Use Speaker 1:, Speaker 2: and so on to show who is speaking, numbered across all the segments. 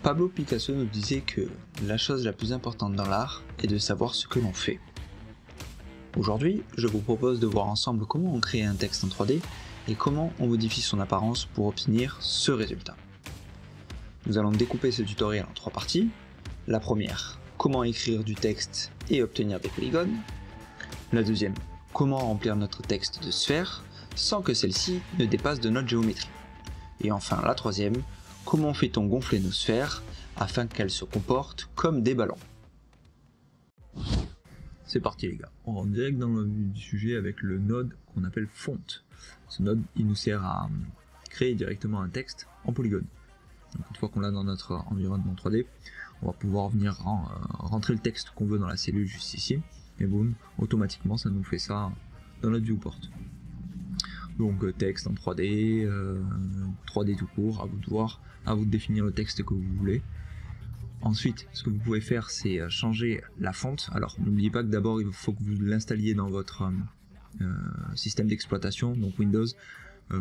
Speaker 1: Pablo Picasso nous disait que la chose la plus importante dans l'art est de savoir ce que l'on fait. Aujourd'hui, je vous propose de voir ensemble comment on crée un texte en 3D et comment on modifie son apparence pour obtenir ce résultat. Nous allons découper ce tutoriel en 3 parties. La première, comment écrire du texte et obtenir des polygones. La deuxième, comment remplir notre texte de sphères sans que celle-ci ne dépasse de notre géométrie. Et enfin la troisième, comment fait-on gonfler nos sphères afin qu'elles se comportent comme des ballons. C'est parti les gars, on rentre direct dans le vif du sujet avec le node qu'on appelle font. Ce node il nous sert à créer directement un texte en polygone. Donc, une fois qu'on l'a dans notre environnement 3D, on va pouvoir venir rentrer le texte qu'on veut dans la cellule juste ici, et boum, automatiquement ça nous fait ça dans notre viewport. Donc texte en 3D, 3D tout court, à vous de voir, à vous de définir le texte que vous voulez. Ensuite, ce que vous pouvez faire, c'est changer la fonte. Alors n'oubliez pas que d'abord il faut que vous l'installiez dans votre système d'exploitation, donc Windows,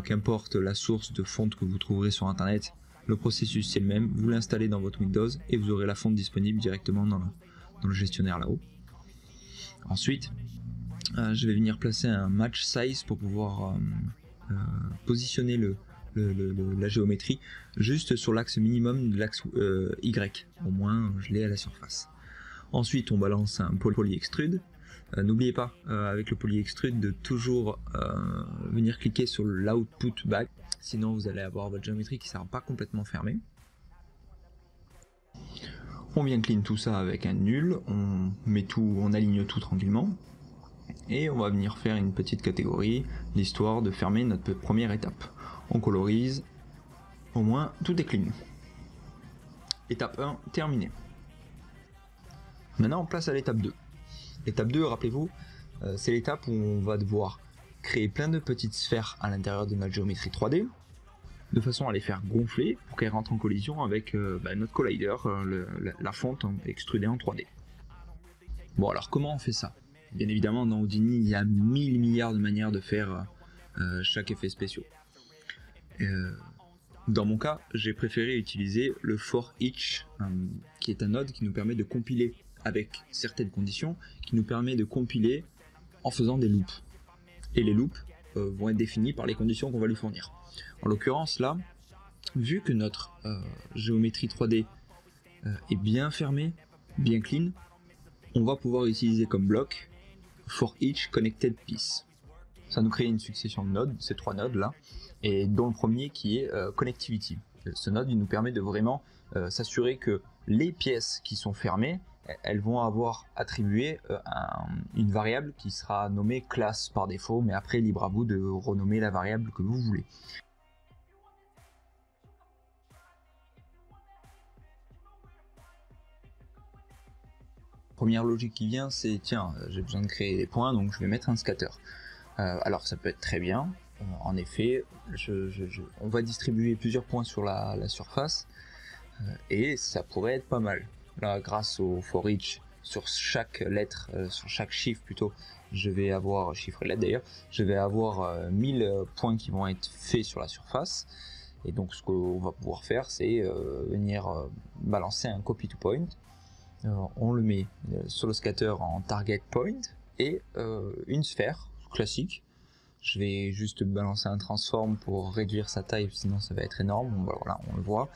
Speaker 1: qu'importe la source de fonte que vous trouverez sur internet, le processus c'est le même, vous l'installez dans votre Windows et vous aurez la fonte disponible directement dans le gestionnaire là-haut. Ensuite, je vais venir placer un match size pour pouvoir positionner la géométrie juste sur l'axe minimum de l'axe Y, au moins je l'ai à la surface. Ensuite on balance un poly extrude. N'oubliez pas avec le poly extrude de toujours venir cliquer sur l'output back, sinon vous allez avoir votre géométrie qui ne sera pas complètement fermée. On vient clean tout ça avec un nul, on met tout, on aligne tout tranquillement. Et on va venir faire une petite catégorie, l'histoire de fermer notre première étape. On colorise, au moins tout est clean. Étape 1 terminée. Maintenant on passe à l'étape 2. L'étape 2, rappelez-vous, c'est l'étape où on va devoir créer plein de petites sphères à l'intérieur de notre géométrie 3D, de façon à les faire gonfler pour qu'elles rentrent en collision avec notre collider, la fonte extrudée en 3D. Bon alors comment on fait ça? Bien évidemment dans Houdini il y a 1000 milliards de manières de faire chaque effet spéciaux. Dans mon cas j'ai préféré utiliser le for each qui est un node qui nous permet de compiler avec certaines conditions, qui nous permet de compiler en faisant des loops. Et les loops vont être définis par les conditions qu'on va lui fournir. En l'occurrence là, vu que notre géométrie 3D est bien fermée, bien clean, on va pouvoir utiliser comme bloc for each connected piece. Ça nous crée une succession de nodes, ces 3 nodes là, et dont le premier qui est connectivity. Ce node il nous permet de vraiment s'assurer que les pièces qui sont fermées, elles vont avoir attribué une variable qui sera nommée classe par défaut, mais après libre à vous de renommer la variable que vous voulez. Première logique qui vient, c'est tiens, j'ai besoin de créer des points, donc je vais mettre un scatter. Alors ça peut être très bien, en effet, on va distribuer plusieurs points sur la surface, et ça pourrait être pas mal. Là, grâce au for each, sur chaque lettre, sur chaque chiffre plutôt, je vais avoir, chiffre et lettre d'ailleurs, je vais avoir 1000 points qui vont être faits sur la surface. Et donc ce qu'on va pouvoir faire, c'est venir balancer un copy to point. On le met sur le scatter en target point et une sphère classique. Je vais juste balancer un transform pour réduire sa taille, sinon ça va être énorme. Bon, voilà, on le voit.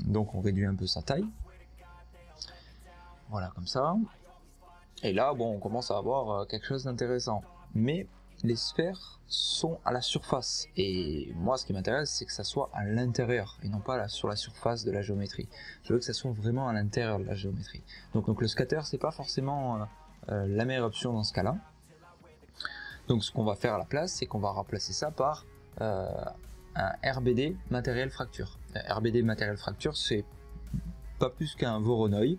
Speaker 1: Donc on réduit un peu sa taille. Voilà, comme ça. Et là, bon, on commence à avoir quelque chose d'intéressant. Mais les sphères sont à la surface. Et moi, ce qui m'intéresse, c'est que ça soit à l'intérieur et non pas sur la surface de la géométrie. Je veux que ça soit vraiment à l'intérieur de la géométrie. Donc le scatter, c'est pas forcément la meilleure option dans ce cas-là. Donc ce qu'on va faire à la place, c'est qu'on va remplacer ça par un RBD matériel fracture. RBD matériel fracture, c'est pas plus qu'un Voronoi.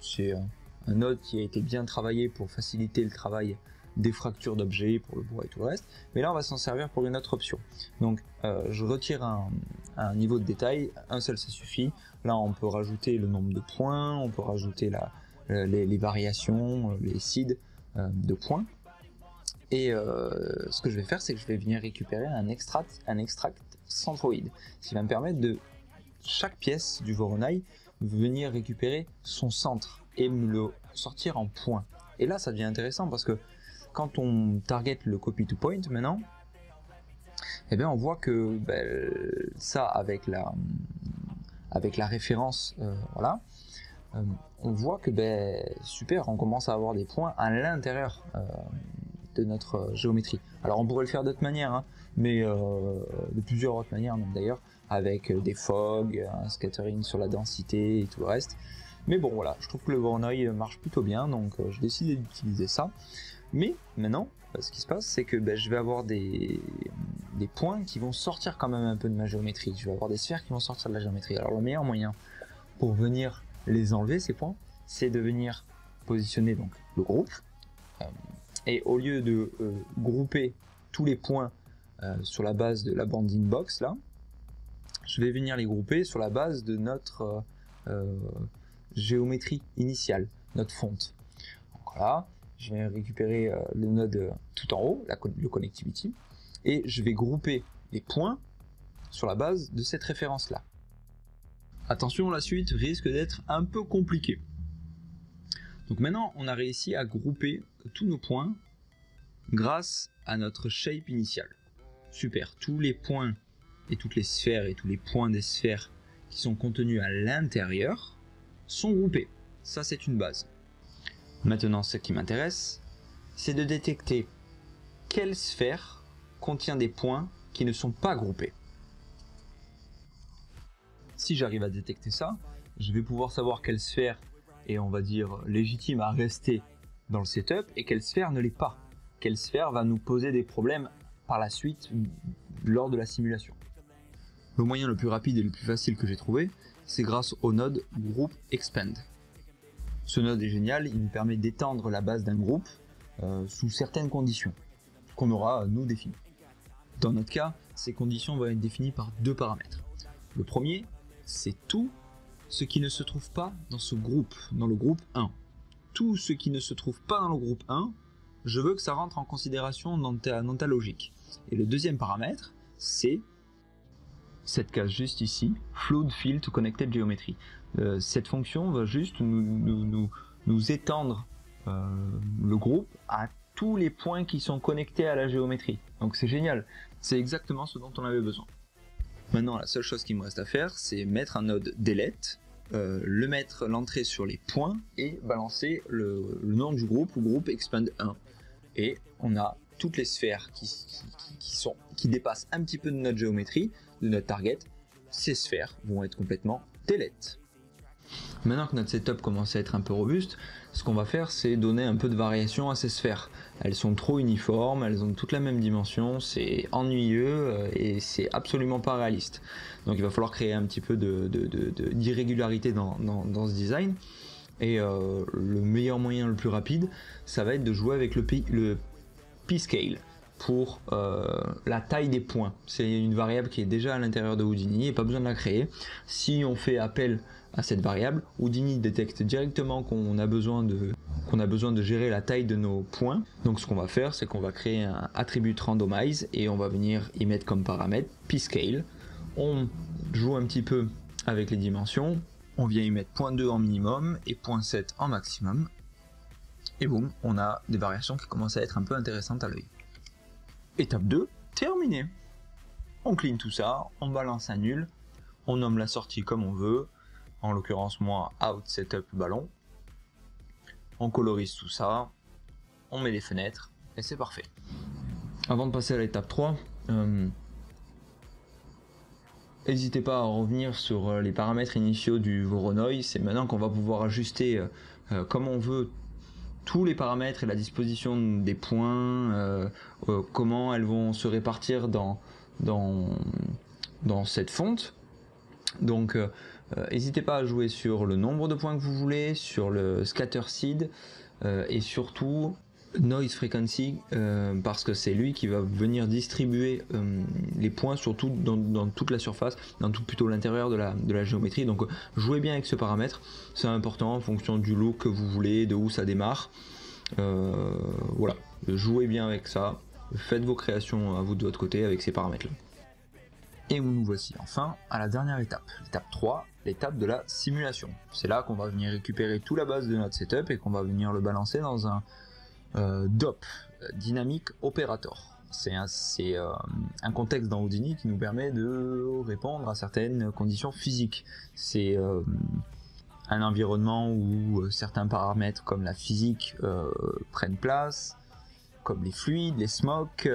Speaker 1: C'est un node qui a été bien travaillé pour faciliter le travail des fractures d'objets pour le bois et tout le reste, mais là on va s'en servir pour une autre option. Donc je retire un niveau de détail, un seul ça suffit. Là on peut rajouter le nombre de points, on peut rajouter les variations, les seeds de points, Et ce que je vais faire, c'est que je vais venir récupérer un extract centroïde, ce qui va me permettre de chaque pièce du Voronoi venir récupérer son centre et me le sortir en point. Et là, ça devient intéressant parce que quand on target le copy to point maintenant, eh bien on voit que ça avec la référence, voilà, on voit que super, on commence à avoir des points à l'intérieur de notre géométrie. Alors on pourrait le faire d'autres manières, hein, mais de plusieurs autres manières même d'ailleurs, avec des fogs, un scattering sur la densité et tout le reste. Mais bon voilà, je trouve que le Voronoi marche plutôt bien, donc j'ai décidé d'utiliser ça. Mais maintenant, ce qui se passe, c'est que je vais avoir des points qui vont sortir quand même un peu de ma géométrie. Je vais avoir des sphères qui vont sortir de la géométrie. Alors le meilleur moyen pour venir les enlever, ces points, c'est de venir positionner donc le groupe. Et au lieu de grouper tous les points sur la base de la bounding box, là, je vais venir les grouper sur la base de notre géométrie initiale, notre fonte. Donc voilà, je vais récupérer le node tout en haut, le connectivity, et je vais grouper les points sur la base de cette référence-là. Attention, la suite risque d'être un peu compliquée. Donc maintenant, on a réussi à grouper tous nos points grâce à notre shape initiale. Super, tous les points et toutes les sphères et tous les points des sphères qui sont contenus à l'intérieur sont groupés. Ça, c'est une base. Maintenant, ce qui m'intéresse, c'est de détecter quelle sphère contient des points qui ne sont pas groupés. Si j'arrive à détecter ça, je vais pouvoir savoir quelle sphère est, on va dire, légitime à rester dans le setup et quelle sphère ne l'est pas. Quelle sphère va nous poser des problèmes par la suite lors de la simulation. Le moyen le plus rapide et le plus facile que j'ai trouvé, c'est grâce au node Group Expand. Ce node est génial, il nous permet d'étendre la base d'un groupe sous certaines conditions qu'on aura nous définies. Dans notre cas, ces conditions vont être définies par deux paramètres. Le premier, c'est tout ce qui ne se trouve pas dans ce groupe, dans le groupe 1. Tout ce qui ne se trouve pas dans le groupe 1, je veux que ça rentre en considération dans ta logique. Et le deuxième paramètre, c'est cette case juste ici, Flood Field to Connected Geometry. Cette fonction va juste nous étendre le groupe à tous les points qui sont connectés à la géométrie. Donc c'est génial, c'est exactement ce dont on avait besoin. Maintenant, la seule chose qu'il me reste à faire, c'est mettre un node delete, mettre l'entrée sur les points et balancer le nom du groupe ou groupe expand 1. Et on a toutes les sphères qui dépassent un petit peu de notre géométrie, de notre target. Ces sphères vont être complètement delete. Maintenant que notre setup commence à être un peu robuste, ce qu'on va faire, c'est donner un peu de variation à ces sphères. Elles sont trop uniformes, elles ont toutes la même dimension, c'est ennuyeux et c'est absolument pas réaliste. Donc il va falloir créer un petit peu d'irrégularité dans ce design. Et le meilleur moyen le plus rapide, ça va être de jouer avec le p-scale pour la taille des points. C'est une variable qui est déjà à l'intérieur de Houdini et pas besoin de la créer. Si on fait appel à cette variable, Houdini détecte directement qu'on a besoin de gérer la taille de nos points. Donc ce qu'on va faire, c'est qu'on va créer un attribut randomize et on va venir y mettre comme paramètre p-scale. On joue un petit peu avec les dimensions. On vient y mettre 0.2 en minimum et 0.7 en maximum. Et boum, on a des variations qui commencent à être un peu intéressantes à l'œil. Étape 2, terminé. On clean tout ça, on balance un nul, on nomme la sortie comme on veut, en l'occurrence moi out setup ballon. On colorise tout ça, on met les fenêtres et c'est parfait. Avant de passer à l'étape 3, n'hésitez pas à revenir sur les paramètres initiaux du Voronoi. C'est maintenant qu'on va pouvoir ajuster comme on veut tous les paramètres et la disposition des points, comment elles vont se répartir dans cette fonte. Donc n'hésitez pas à jouer sur le nombre de points que vous voulez, sur le scatter seed et surtout noise frequency parce que c'est lui qui va venir distribuer les points surtout dans toute la surface, plutôt l'intérieur de la géométrie. Donc jouez bien avec ce paramètre, c'est important en fonction du look que vous voulez, de où ça démarre. Voilà, jouez bien avec ça, faites vos créations à vous de votre côté avec ces paramètres-là. Et nous voici enfin à la dernière étape, l'étape 3, l'étape de la simulation. C'est là qu'on va venir récupérer toute la base de notre setup et qu'on va venir le balancer dans un DOP, Dynamic Operator. C'est un contexte dans Houdini qui nous permet de répondre à certaines conditions physiques. C'est un environnement où certains paramètres comme la physique prennent place, comme les fluides, les smokes,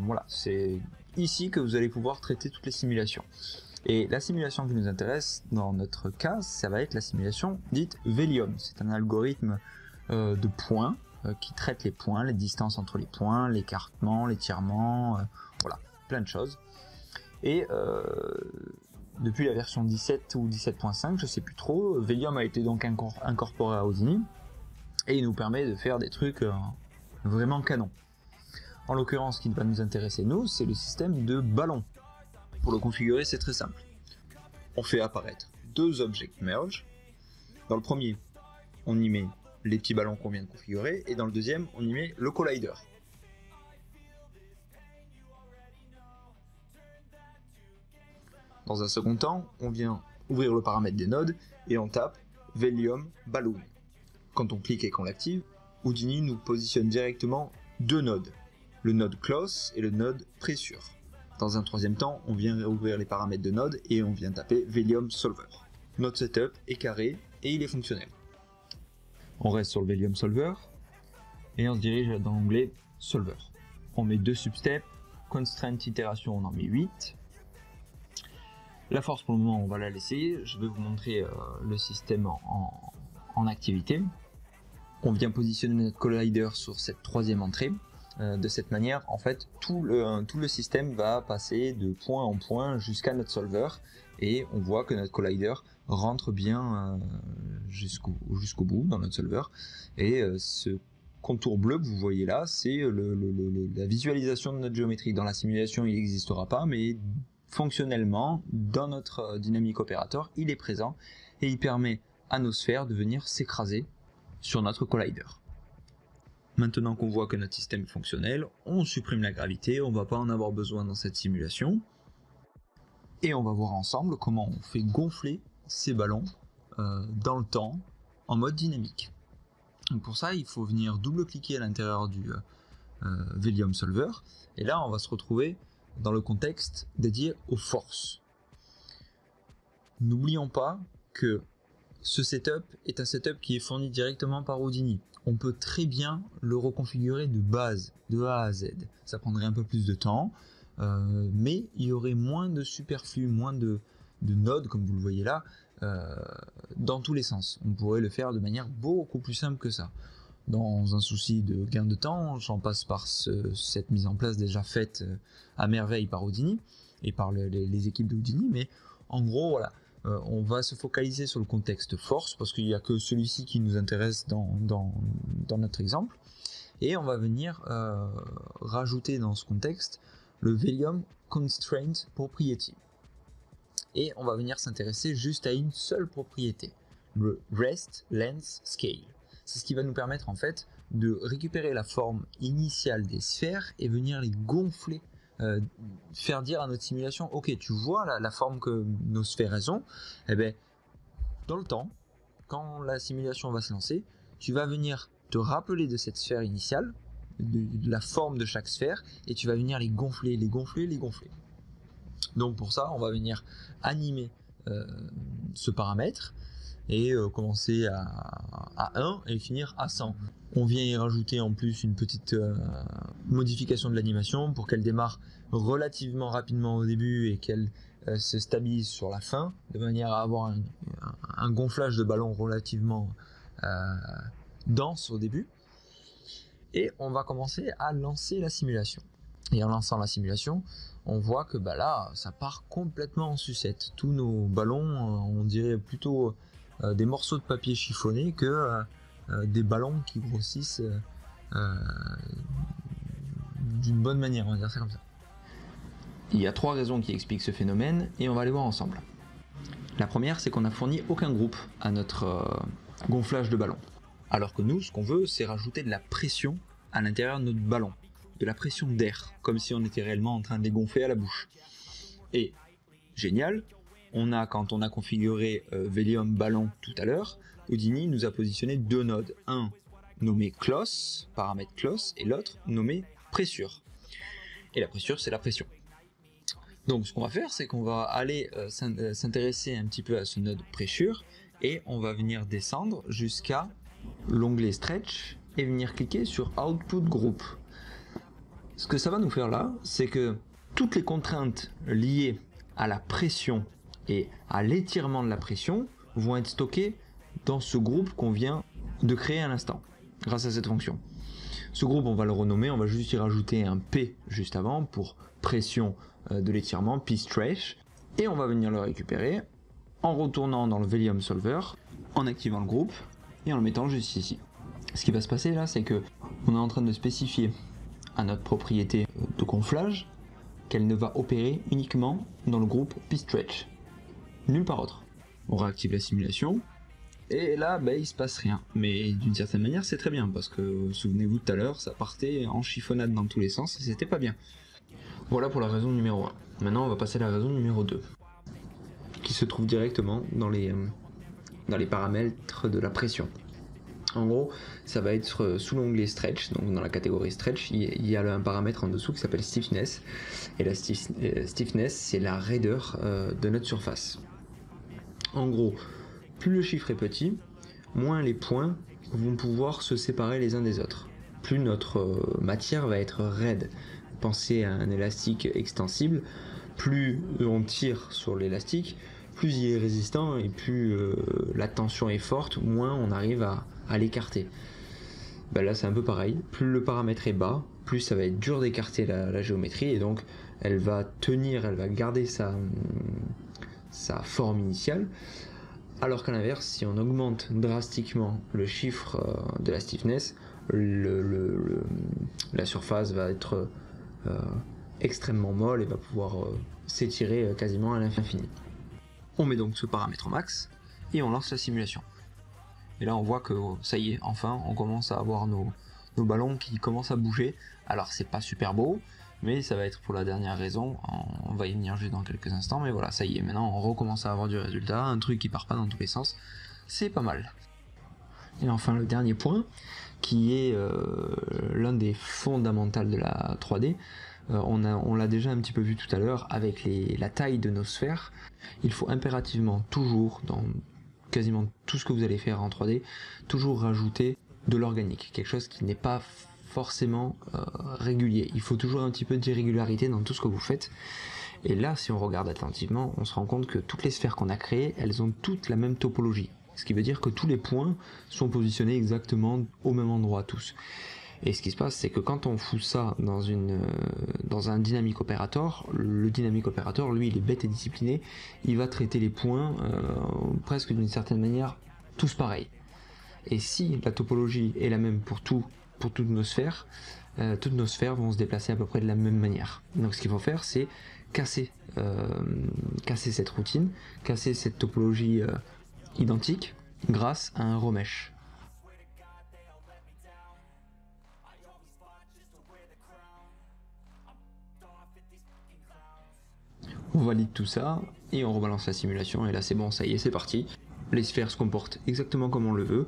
Speaker 1: voilà, c'est ici que vous allez pouvoir traiter toutes les simulations. Et la simulation qui nous intéresse dans notre cas, ça va être la simulation dite Velium. C'est un algorithme de points qui traite les points, les distances entre les points, l'écartement, l'étirement, voilà, plein de choses. Et depuis la version 17 ou 17.5, je sais plus trop, Velium a été donc incorporé à Houdini et il nous permet de faire des trucs vraiment canons. En l'occurrence, ce qui va nous intéresser nous, c'est le système de ballon. Pour le configurer, c'est très simple. On fait apparaître deux object merge. Dans le premier, on y met les petits ballons qu'on vient de configurer, et dans le deuxième, on y met le collider. Dans un second temps, on vient ouvrir le paramètre des nodes et on tape Velium Balloon. Quand on clique et qu'on l'active, Houdini nous positionne directement deux nodes, le node Close et le node Pressure. Dans un troisième temps, on vient réouvrir les paramètres de node et on vient taper Velium Solver. Notre setup est carré et il est fonctionnel. On reste sur le Velium Solver et on se dirige dans l'onglet Solver. On met deux substeps, Constraint Itération on en met 8. La force pour le moment on va la laisser, je vais vous montrer le système en activité. On vient positionner notre collider sur cette troisième entrée. De cette manière, en fait, tout le système va passer de point en point jusqu'à notre solver et on voit que notre collider rentre bien jusqu'au bout dans notre solver. Et ce contour bleu que vous voyez là, c'est la visualisation de notre géométrie. Dans la simulation, il n'existera pas, mais fonctionnellement, dans notre Dynamic Operator, il est présent et il permet à nos sphères de venir s'écraser sur notre collider. Maintenant qu'on voit que notre système est fonctionnel, on supprime la gravité, on ne va pas en avoir besoin dans cette simulation. Et on va voir ensemble comment on fait gonfler ces ballons dans le temps en mode dynamique. Donc pour ça, il faut venir double-cliquer à l'intérieur du Velium Solver. Et là, on va se retrouver dans le contexte dédié aux forces. N'oublions pas que ce setup est un setup qui est fourni directement par Houdini. On peut très bien le reconfigurer de base, de A à Z. Ça prendrait un peu plus de temps, mais il y aurait moins de superflu, moins de nodes, comme vous le voyez là, dans tous les sens. On pourrait le faire de manière beaucoup plus simple que ça. Dans un souci de gain de temps, j'en passe par cette mise en place déjà faite à merveille par Houdini et par les équipes de Houdini, mais en gros, voilà. On va se focaliser sur le contexte force parce qu'il n'y a que celui-ci qui nous intéresse dans notre exemple et on va venir rajouter dans ce contexte le Velium Constraint Propriety et on va venir s'intéresser juste à une seule propriété, le Rest Length Scale. C'est ce qui va nous permettre en fait de récupérer la forme initiale des sphères et venir les gonfler. Faire dire à notre simulation, ok, tu vois la forme que nos sphères elles ont, et bien dans le temps, quand la simulation va se lancer, tu vas venir te rappeler de cette sphère initiale, de la forme de chaque sphère, et tu vas venir les gonfler, les gonfler, les gonfler. Donc pour ça, on va venir animer ce paramètre et commencer à 1 et finir à 100. On vient y rajouter en plus une petite modification de l'animation pour qu'elle démarre relativement rapidement au début et qu'elle se stabilise sur la fin, de manière à avoir un gonflage de ballon relativement dense au début. Et on va commencer à lancer la simulation. Et en lançant la simulation, on voit que bah là, ça part complètement en sucette. Tous nos ballons, on dirait plutôt des morceaux de papier chiffonné que des ballons qui grossissent d'une bonne manière, on va dire ça comme ça. Il y a 3 raisons qui expliquent ce phénomène et on va les voir ensemble. La première, c'est qu'on n'a fourni aucun groupe à notre gonflage de ballon. Alors que nous, ce qu'on veut, c'est rajouter de la pression à l'intérieur de notre ballon, de la pression d'air, comme si on était réellement en train de les gonfler à la bouche. Et, génial, quand on a configuré Velium Ballon tout à l'heure, Houdini nous a positionné deux nodes, un nommé close, paramètre close, et l'autre nommé pressure. Et la pressure, c'est la pression. Donc ce qu'on va faire, c'est qu'on va aller s'intéresser un petit peu à ce node pressure, et on va venir descendre jusqu'à l'onglet stretch, et venir cliquer sur Output Group. Ce que ça va nous faire là, c'est que toutes les contraintes liées à la pression et à l'étirement de la pression vont être stockées dans ce groupe qu'on vient de créer à l'instant, grâce à cette fonction. Ce groupe, on va le renommer, on va juste y rajouter un P juste avant pour pression de l'étirement, P stretch, et on va venir le récupérer en retournant dans le Velium Solver, en activant le groupe et en le mettant juste ici. Ce qui va se passer là, c'est que on est en train de spécifier à notre propriété de gonflage qu'elle ne va opérer uniquement dans le groupe P stretch, nulle part autre. On réactive la simulation. Et là, il se passe rien. Mais d'une certaine manière, c'est très bien, parce que, souvenez-vous tout à l'heure, ça partait en chiffonnade dans tous les sens, et c'était pas bien. Voilà pour la raison numéro 1. Maintenant, on va passer à la raison numéro 2, qui se trouve directement dans les paramètres de la pression. En gros, ça va être sous l'onglet Stretch, donc dans la catégorie Stretch, il y a un paramètre en dessous qui s'appelle Stiffness, et la Stiffness, c'est la raideur de notre surface. En gros, plus le chiffre est petit, moins les points vont pouvoir se séparer les uns des autres. Plus notre matière va être raide. Pensez à un élastique extensible, plus on tire sur l'élastique, plus il est résistant et plus la tension est forte, moins on arrive à l'écarter. Là c'est un peu pareil, plus le paramètre est bas, plus ça va être dur d'écarter la géométrie, et donc elle va tenir, elle va garder sa forme initiale. Alors qu'à l'inverse, si on augmente drastiquement le chiffre de la stiffness, la surface va être extrêmement molle et va pouvoir s'étirer quasiment à l'infini. On met donc ce paramètre au max et on lance la simulation. Et là on voit que ça y est, enfin on commence à avoir nos ballons qui commencent à bouger. Alors c'est pas super beau, mais ça va être pour la dernière raison, on va y venir juste dans quelques instants, mais voilà, ça y est, maintenant on recommence à avoir du résultat, un truc qui part pas dans tous les sens, c'est pas mal. Et enfin le dernier point, qui est l'un des fondamentaux de la 3D, on l'a déjà un petit peu vu tout à l'heure avec la taille de nos sphères. Il faut impérativement toujours, dans quasiment tout ce que vous allez faire en 3D, toujours rajouter de l'organique, quelque chose qui n'est pas forcément régulier. Il faut toujours un petit peu d'irrégularité dans tout ce que vous faites. Et là, si on regarde attentivement, on se rend compte que toutes les sphères qu'on a créées, elles ont toutes la même topologie. Ce qui veut dire que tous les points sont positionnés exactement au même endroit tous. Et ce qui se passe, c'est que quand on fout ça dans un dynamic operator, le dynamic operator, lui, il est bête et discipliné, il va traiter les points presque d'une certaine manière tous pareils. Et si la topologie est la même pour toutes nos sphères vont se déplacer à peu près de la même manière. Donc ce qu'il faut faire, c'est casser cette routine, casser cette topologie identique grâce à un remesh. On valide tout ça et on rebalance la simulation, et là c'est bon, ça y est, c'est parti. Les sphères se comportent exactement comme on le veut.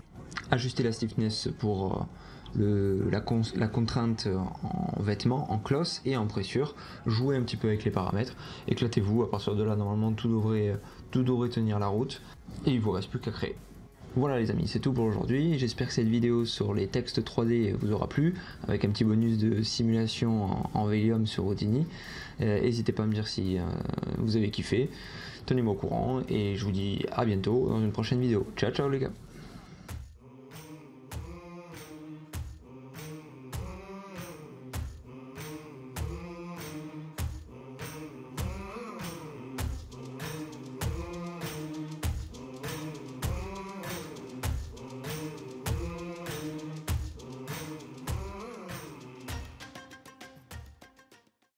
Speaker 1: Ajuster la stiffness pour la contrainte en vêtements, en cloth et en pressure. Jouer un petit peu avec les paramètres. Éclatez-vous, à partir de là normalement tout devrait tenir la route et il vous reste plus qu'à créer. Voilà les amis, c'est tout pour aujourd'hui. J'espère que cette vidéo sur les textes 3D vous aura plu, avec un petit bonus de simulation en Velium sur Houdini. N'hésitez pas à me dire si vous avez kiffé. Tenez-moi au courant et je vous dis à bientôt dans une prochaine vidéo. Ciao ciao les gars.